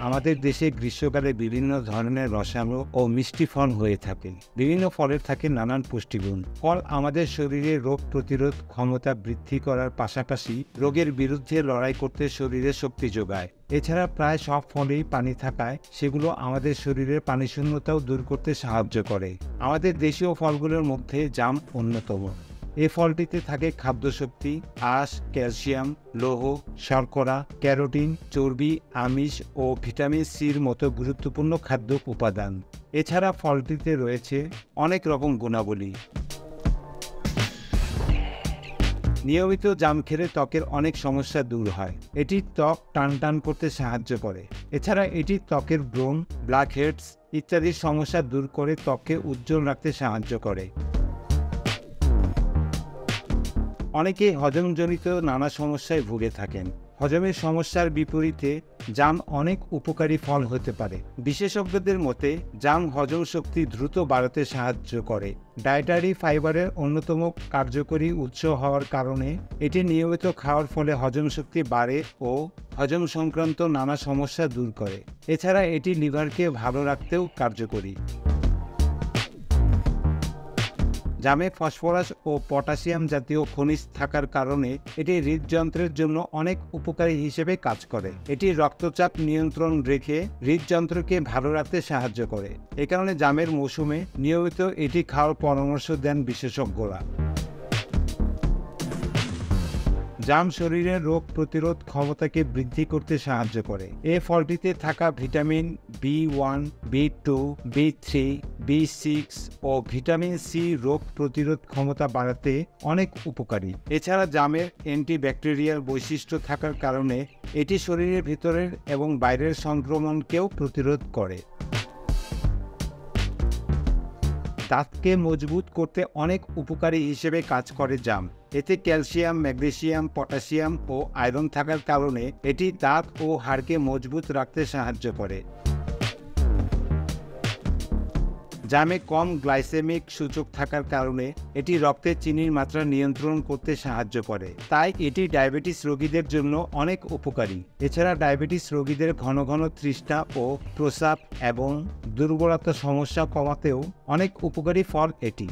আমাদের দেশে গ্রীষ্মকালে বিভিন্ন ধরনের রসালো ও মিষ্টি ফল হয়ে থাকে। বিভিন্ন ফলের থাকে নানান পুষ্টিগুণ। ফল আমাদের শরীরে রোগ প্রতিরোধ ক্ষমতা বৃদ্ধি করার পাশাপাশি রোগের বিরুদ্ধে লড়াই করতে শরীরে শক্তি যোগায়। এছাড়া প্রায় সব ফলেই পানি থাকায় সেগুলো আমাদের শরীরের পানিশূন্যতাও দূর করতে সাহায্য করে। আমাদের দেশীয় ফলগুলোর মধ্যে জাম অন্যতম। এই ফলটিতে থাকে খাদ্যশক্তি, আঁশ, ক্যালসিয়াম, লৌহ, শর্করা, ক্যারোটিন, চর্বি, আমিষ ও ভিটামিন সির মতো গুরুত্বপূর্ণ খাদ্য উপাদান। এছাড়া ফলটিতে রয়েছে অনেক রকম গুণাবলী। নিয়মিত জাম খেলে ত্বকের অনেক সমস্যা দূর হয়। এটি ত্বক টান করতে সাহায্য করে। এছাড়া এটি ত্বকের ব্রণ, ব্ল্যাক হেডস ইত্যাদি সমস্যা দূর করে ত্বককে উজ্জ্বল রাখতে সাহায্য করে। অনেকে হজমজনিত নানা সমস্যায় ভুগে থাকেন। হজমের সমস্যার বিপরীতে জাম অনেক উপকারী ফল হতে পারে। বিশেষজ্ঞদের মতে জাম হজম শক্তি দ্রুত বাড়াতে সাহায্য করে। ডায়েটারি ফাইবারের অন্যতম কার্যকরী উৎস হওয়ার কারণে এটি নিয়মিত খাওয়ার ফলে হজম শক্তি বাড়ে ও হজম সংক্রান্ত নানা সমস্যা দূর করে। এছাড়া এটি লিভারকে ভালো রাখতেও কার্যকরী। জামে ফসফরাস ও পটাশিয়াম জাতীয় খনিজ থাকার কারণে এটি হৃদযন্ত্রের জন্য অনেক উপকারী হিসেবে কাজ করে। এটি রক্তচাপ নিয়ন্ত্রণ রেখে হৃদযন্ত্রকে ভালো রাখতে সাহায্য করে। এ কারণে জামের মৌসুমে নিয়মিত এটি খাওয়ার পরামর্শ দেন বিশেষজ্ঞরা। জাম শরীরের রোগ প্রতিরোধ ক্ষমতাকে বৃদ্ধি করতে সাহায্য করে। এই ফলটিতে থাকা vitamin B1, B2, B3, B6 ও ভিটামিন সি রোগ প্রতিরোধ ক্ষমতা বাড়াতে অনেক উপকারী। এছাড়া জামের অ্যান্টিব্যাকটেরিয়াল বৈশিষ্ট্য থাকার কারণে এটি শরীরের ভিতরের এবং বাইরের সংক্রমণকেও প্রতিরোধ করে। দাঁতকে মজবুত করতে অনেক উপকারী হিসেবে কাজ করে জাম। এতে ক্যালসিয়াম, ম্যাগনেসিয়াম, পটাশিয়াম ও আয়রন থাকার কারণে এটি দাঁত ও হাড়কে মজবুত রাখতে সাহায্য করে। জামে কম গ্লাইসেমিক সূচক থাকার কারণে এটি রক্তে চিনির মাত্রা নিয়ন্ত্রণ করতে সাহায্য করে। তাই এটি ডায়াবেটিস রোগীদের জন্য অনেক উপকারী। এছাড়া ডায়াবেটিস রোগীদের ঘন ঘন তৃষ্ণা ও প্রস্রাব এবং দুর্বলতা সমস্যা কমাতেও অনেক উপকারী ফল এটি।